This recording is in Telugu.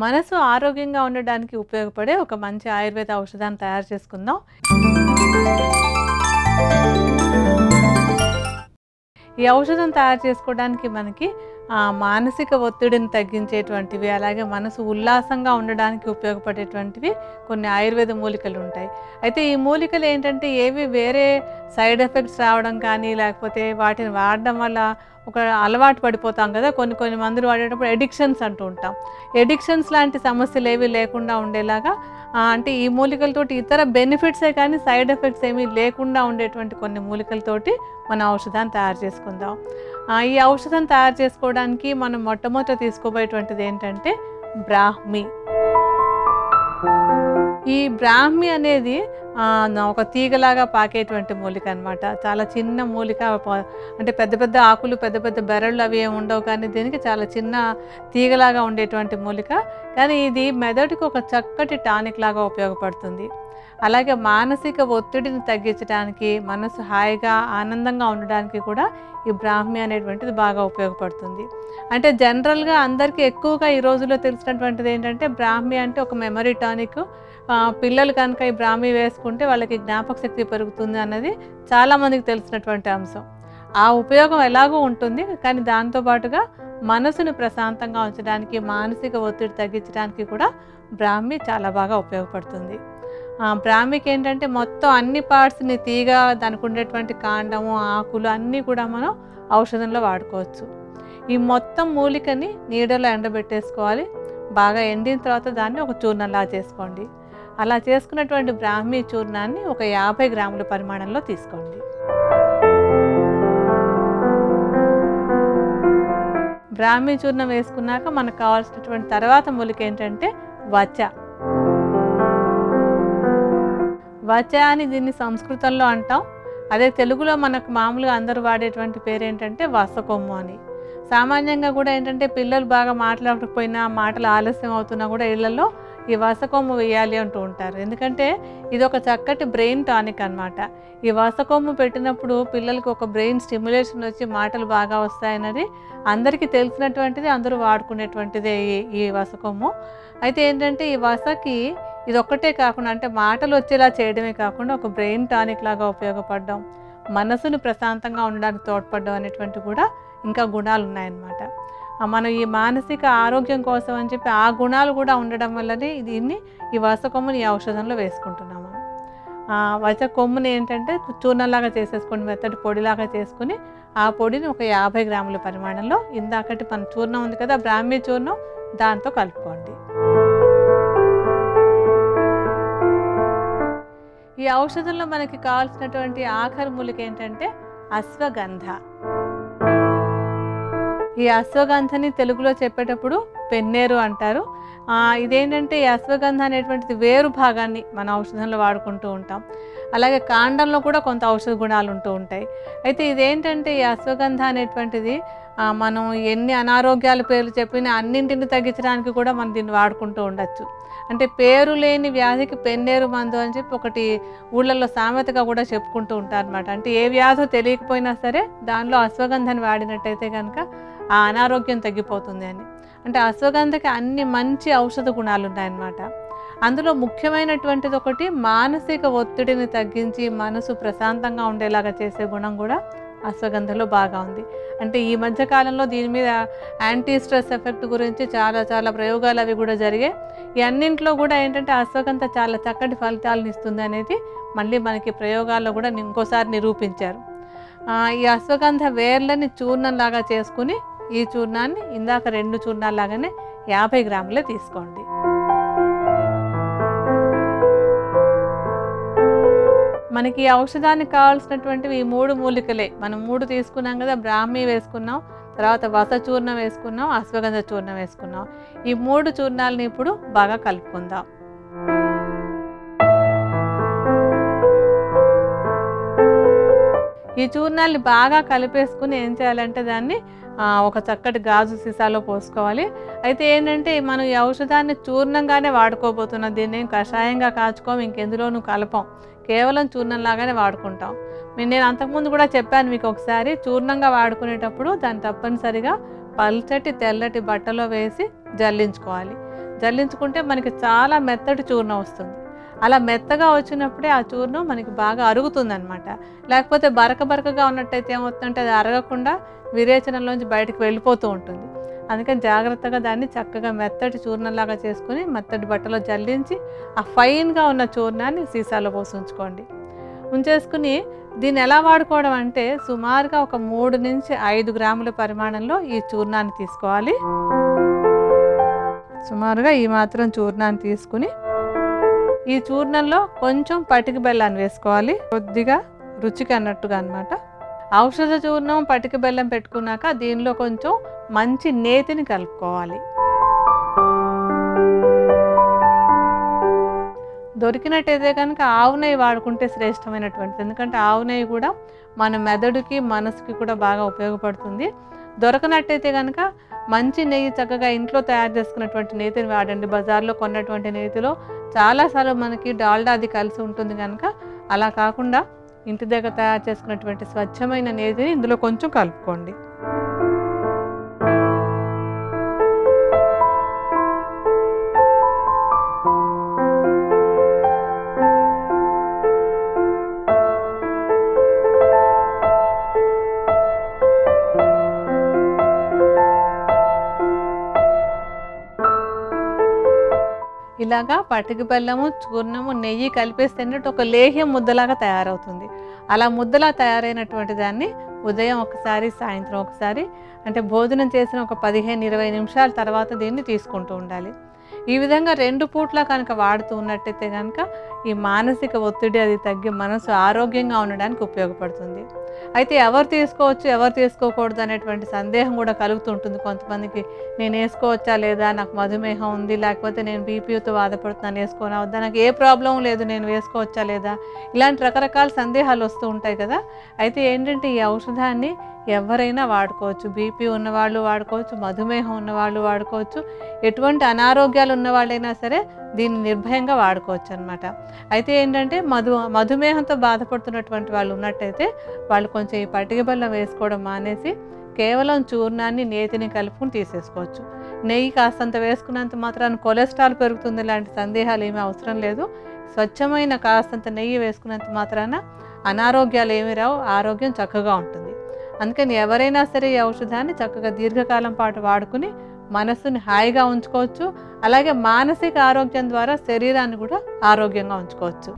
మనసు ఆరోగ్యంగా ఉండడానికి ఉపయోగపడే ఒక మంచి ఆయుర్వేద ఔషధాన్ని తయారు చేసుకుందాం. ఈ ఔషధం తయారు చేసుకోవడానికి మనకి మానసిక ఒత్తిడిని తగ్గించేటువంటివి, అలాగే మనసు ఉల్లాసంగా ఉండడానికి ఉపయోగపడేటువంటివి కొన్ని ఆయుర్వేద మూలికలు ఉంటాయి. అయితే ఈ మూలికలు ఏంటంటే ఏవి వేరే సైడ్ ఎఫెక్ట్స్ రావడం కానీ, లేకపోతే వాటిని వాడడం వల్ల ఒక అలవాటు పడిపోతాం కదా, కొన్ని మందులు వాడేటప్పుడు ఎడిక్షన్స్ అంటూ ఉంటాం. ఎడిక్షన్స్ లాంటి సమస్యలు ఏవి లేకుండా ఉండేలాగా అంటే ఈ మూలికలతోటి ఇతర బెనిఫిట్సే కానీ సైడ్ ఎఫెక్ట్స్ ఏమీ లేకుండా ఉండేటువంటి కొన్ని మూలికలతోటి మన ఔషధాన్ని తయారు చేసుకుందాం. ఈ ఔషధం తయారు చేసుకోవడానికి మనం మొట్టమొదట తీసుకోబోయేటువంటిది ఏంటంటే బ్రాహ్మి. ఈ బ్రాహ్మి అనేది ఒక తీగలాగా పాకేటువంటి మూలిక అనమాట. చాలా చిన్న మూలిక, అంటే పెద్ద పెద్ద ఆకులు, పెద్ద పెద్ద బెరళ్ళు అవి ఏమి ఉండవు, కానీ దీనికి చాలా చిన్న తీగలాగా ఉండేటువంటి మూలిక. కానీ ఇది మెదడుకు ఒక చక్కటి టానిక్ లాగా ఉపయోగపడుతుంది. అలాగే మానసిక ఒత్తిడిని తగ్గించడానికి, మనసు హాయిగా ఆనందంగా ఉండడానికి కూడా ఈ బ్రాహ్మి అనేటువంటిది బాగా ఉపయోగపడుతుంది. అంటే జనరల్గా అందరికీ ఎక్కువగా ఈ రోజుల్లో తెలిసినటువంటిది ఏంటంటే బ్రాహ్మి అంటే ఒక మెమరీ టానిక్. పిల్లలు కనుక ఈ బ్రాహ్మి వేసుకుంటే వాళ్ళకి జ్ఞాపక శక్తి పెరుగుతుంది అన్నది చాలామందికి తెలిసినటువంటి అంశం. ఆ ఉపయోగం ఎలాగో ఉంటుంది, కానీ దాంతోపాటుగా మనసును ప్రశాంతంగా ఉంచడానికి, మానసిక ఒత్తిడి తగ్గించడానికి కూడా బ్రాహ్మి చాలా బాగా ఉపయోగపడుతుంది. బ్రాహ్మికి ఏంటంటే మొత్తం అన్ని పార్ట్స్ని, తీగ, దానికి ఉండేటువంటి కాండము, ఆకులు అన్నీ కూడా మనం ఔషధంలో వాడుకోవచ్చు. ఈ మొత్తం మూలికని నీడలో ఎండబెట్టేసుకోవాలి. బాగా ఎండిన తర్వాత దాన్ని ఒక చూర్ణంలా చేసుకోండి. అలా చేసుకున్నటువంటి బ్రాహ్మి చూర్ణాన్ని ఒక 50 గ్రాముల పరిమాణంలో తీసుకోండి. బ్రాహ్మి చూర్ణం వేసుకున్నాక మనకు కావాల్సినటువంటి తర్వాత మూలిక ఏంటంటే వచ. వచ అని దీన్ని సంస్కృతంలో అంటాం. అదే తెలుగులో మనకు మామూలుగా అందరూ వాడేటువంటి పేరు ఏంటంటే వసకొమ్ము అని. సామాన్యంగా కూడా ఏంటంటే పిల్లలు బాగా మాట్లాడకపోయినా, మాటలు ఆలస్యం అవుతున్నా కూడా ఇళ్లలో ఈ వసకొమ్ము వేయాలి అంటూ ఉంటారు. ఎందుకంటే ఇది ఒక చక్కటి బ్రెయిన్ టానిక్ అనమాట. ఈ వసకొమ్ము పెట్టినప్పుడు పిల్లలకు ఒక బ్రెయిన్ స్టిమ్యులేషన్ వచ్చి మాటలు బాగా వస్తాయన్నది అందరికీ తెలిసినటువంటిది, అందరూ వాడుకునేటువంటిదే ఈ వసకొమ్ము. అయితే ఏంటంటే ఈ వసకి ఇది ఒక్కటే కాకుండా, అంటే మాటలు వచ్చేలా చేయడమే కాకుండా ఒక బ్రెయిన్ టానిక్ లాగా ఉపయోగపడడం, మనసును ప్రశాంతంగా ఉండడానికి తోడ్పడడం అనేటువంటి కూడా ఇంకా గుణాలు ఉన్నాయన్నమాట. మనం ఈ మానసిక ఆరోగ్యం కోసం అని చెప్పి ఆ గుణాలు కూడా ఉండడం వల్లనే దీన్ని ఈ వస కొమ్ముని ఈ ఔషధంలో వేసుకుంటున్నాము. వస కొమ్ముని ఏంటంటే చూర్ణంలాగా చేసేసుకోండి, మెత్తటి పొడిలాగా చేసుకుని ఆ పొడిని ఒక 50 గ్రాముల పరిమాణంలో ఇందాకటి మన చూర్ణం ఉంది కదా, బ్రాహ్మీ చూర్ణం, దాంతో కలుపుకోండి. ఈ ఔషధంలో మనకి కావాల్సినటువంటి ఆఖరి మూలిక ఏంటంటే అశ్వగంధ. ఈ అశ్వగంధని తెలుగులో చెప్పేటప్పుడు పెన్నేరు అంటారు. ఇదేంటంటే ఈ అశ్వగంధ అనేటువంటిది వేరు భాగాన్ని మన ఔషధంలో వాడుకుంటూ ఉంటాం. అలాగే కాండంలో కూడా కొంత ఔషధ గుణాలు ఉంటూ ఉంటాయి. అయితే ఇదేంటంటే ఈ అశ్వగంధ అనేటువంటిది మనం ఎన్ని అనారోగ్యాల పేర్లు చెప్పినా అన్నింటిని తగ్గించడానికి కూడా మనం దీన్ని వాడుకుంటూ ఉండొచ్చు. అంటే పేరు లేని వ్యాధికి పెన్నేరు మందు అని చెప్పి ఒకటి ఊళ్ళల్లో సామెతగా కూడా చెప్పుకుంటూ ఉంటారు అనమాట. అంటే ఏ వ్యాధో తెలియకపోయినా సరే దానిలో అశ్వగంధని వాడినట్టయితే కనుక ఆ అనారోగ్యం తగ్గిపోతుంది అని. అంటే అశ్వగంధకి అన్ని మంచి ఔషధ గుణాలు ఉన్నాయన్నమాట. అందులో ముఖ్యమైనటువంటిది ఒకటి, మానసిక ఒత్తిడిని తగ్గించి మనసు ప్రశాంతంగా ఉండేలాగా చేసే గుణం కూడా అశ్వగంధలో బాగా ఉంది. అంటే ఈ మధ్యకాలంలో దీని మీద యాంటీ స్ట్రెస్ ఎఫెక్ట్ గురించి చాలా ప్రయోగాలు అవి కూడా జరిగాయి. ఈ అన్నింట్లో కూడా ఏంటంటే అశ్వగంధ చాలా చక్కటి ఫలితాలను ఇస్తుంది అనేది మళ్ళీ మనకి ప్రయోగాల్లో కూడా ఇంకోసారి నిరూపించారు. ఈ అశ్వగంధ వేర్లని చూర్ణంలాగా చేసుకుని ఈ చూర్ణాన్ని ఇందాక 2 చూర్ణాల్లాగానే 50 గ్రాములే తీసుకోండి. మనకి ఈ ఔషధానికి కావాల్సినటువంటివి ఈ 3 మూలికలే. మనం 3 తీసుకున్నాం కదా, బ్రాహ్మీ వేసుకున్నాం, తర్వాత వస చూర్ణం వేసుకున్నాం, అశ్వగంధ చూర్ణం వేసుకున్నాం. ఈ 3 చూర్ణాలని ఇప్పుడు బాగా కలుపుకుందాం. ఈ చూర్ణాలని బాగా కలిపేసుకుని ఏం చేయాలంటే దాన్ని ఒక చక్కటి గాజు సీసాలో పోసుకోవాలి. అయితే ఏంటంటే మనం ఈ ఔషధాన్ని చూర్ణంగానే వాడుకోబోతున్నాం. దీన్ని కషాయంగా కాచుకోం, ఇంకెందులోనూ కలపం, కేవలం చూర్ణంలాగానే వాడుకుంటాం. నేను అంతకుముందు కూడా చెప్పాను మీకు ఒకసారి, చూర్ణంగా వాడుకునేటప్పుడు దాన్ని తప్పనిసరిగా పల్చటి తెల్లటి బట్టలో వేసి జల్లించుకోవాలి. జల్లించుకుంటే మనకి చాలా మెత్తటి చూర్ణం వస్తుంది. అలా మెత్తగా వచ్చినప్పుడే ఆ చూర్ణం మనకి బాగా అరుగుతుందనమాట. లేకపోతే బరకగా ఉన్నట్టయితే ఏమవుతుందంటే అది అరగకుండా విరేచనంలోంచి బయటకు వెళ్ళిపోతూ ఉంటుంది. అందుకని జాగ్రత్తగా దాన్ని చక్కగా మెత్తటి చూర్ణంలాగా చేసుకొని మెత్తటి బట్టలో జల్లించి ఆ ఫైన్గా ఉన్న చూర్ణాన్ని సీసాలో పోసి ఉంచుకోండి. ఉంచేసుకుని దీన్ని ఎలా వాడుకోవడం అంటే సుమారుగా ఒక 3 నుంచి 5 గ్రాముల పరిమాణంలో ఈ చూర్ణాన్ని తీసుకోవాలి. సుమారుగా ఈ మాత్రం చూర్ణాన్ని తీసుకుని ఈ చూర్ణంలో కొంచెం పటిక బెల్లాన్ని వేసుకోవాలి, కొద్దిగా రుచికి అన్నట్టుగా అన్నమాట. ఔషధ చూర్ణం పటిక బెల్లం పెట్టుకున్నాక దీనిలో కొంచెం మంచి నేతిని కలుపుకోవాలి. దొరికినట్టయితే కనుక ఆవు నెయ్యి వాడుకుంటే శ్రేష్టమైనటువంటిది. ఎందుకంటే ఆవు నెయ్యి కూడా మన మెదడుకి మనసుకి కూడా బాగా ఉపయోగపడుతుంది. దొరకనట్టయితే కనుక మంచి నెయ్యి చక్కగా ఇంట్లో తయారు చేసుకున్నటువంటి నేతిని వాడండి. బజార్లో కొన్నటువంటి నేతిలో చాలాసార్లు మనకి డాల్డా అది కలిసి ఉంటుంది కనుక అలా కాకుండా ఇంటి దగ్గర తయారు చేసుకున్నటువంటి స్వచ్ఛమైన నేతిని ఇందులో కొంచెం కలుపుకోండి. ఇలాగా పటిక బెల్లము, చూర్ణము, నెయ్యి కలిపేస్తే ఒక లేహ్యం ముద్దలాగా తయారవుతుంది. అలా ముద్దలా తయారైనటువంటి దాన్ని ఉదయం ఒకసారి, సాయంత్రం ఒకసారి, అంటే భోజనం చేసిన ఒక 15-20 నిమిషాల తర్వాత దీన్ని తీసుకుంటూ ఉండాలి. ఈ విధంగా 2 పూట్ల కనుక వాడుతూ ఉన్నట్టయితే కనుక ఈ మానసిక ఒత్తిడి అది తగ్గి మనసు ఆరోగ్యంగా ఉండడానికి ఉపయోగపడుతుంది. అయితే ఎవరు తీసుకోవచ్చు, ఎవరు తీసుకోకూడదు అనేటువంటి సందేహం కూడా కలుగుతుంటుంది కొంతమందికి. నేను వేసుకోవచ్చా లేదా, నాకు మధుమేహం ఉంది, లేకపోతే నేను బీపీతో బాధపడుతున్నాను, వేసుకోనా వద్దా, నాకు ఏ ప్రాబ్లం లేదు, నేను వేసుకోవచ్చా లేదా, ఇలాంటి రకరకాల సందేహాలు వస్తూ ఉంటాయి కదా. అయితే ఏంటంటే ఈ ఔషధాన్ని ఎవరైనా వాడుకోవచ్చు. బీపీ ఉన్నవాళ్ళు వాడుకోవచ్చు, మధుమేహం ఉన్నవాళ్ళు వాడుకోవచ్చు, ఎటువంటి అనారోగ్యాలు ఉన్నవాళ్ళైనా సరే దీన్ని నిర్భయంగా వాడుకోవచ్చు అన్నమాట. అయితే ఏంటంటే మధుమేహంతో బాధపడుతున్నటువంటి వాళ్ళు ఉన్నట్టయితే వాళ్ళు కొంచెం ఈ పటిక బెల్లం వేసుకోవడం మానేసి కేవలం చూర్ణాన్ని, నేతిని కలుపుకుని తీసేసుకోవచ్చు. నెయ్యి కాస్తంత వేసుకున్నంత మాత్రాన కొలెస్ట్రాల్ పెరుగుతుంది లాంటి సందేహాలు ఏమీ అవసరం లేదు. స్వచ్ఛమైన కాస్తంత నెయ్యి వేసుకున్నంత మాత్రాన అనారోగ్యాలు ఏమీ రావు, ఆరోగ్యం చక్కగా ఉంటుంది. అందుకని ఎవరైనా సరే ఈ ఔషధాన్ని చక్కగా దీర్ఘకాలం పాటు వాడుకుని మనసుని హాయిగా ఉంచుకోవచ్చు. అలాగే మానసిక ఆరోగ్యం ద్వారా శరీరాన్ని కూడా ఆరోగ్యంగా ఉంచుకోవచ్చు.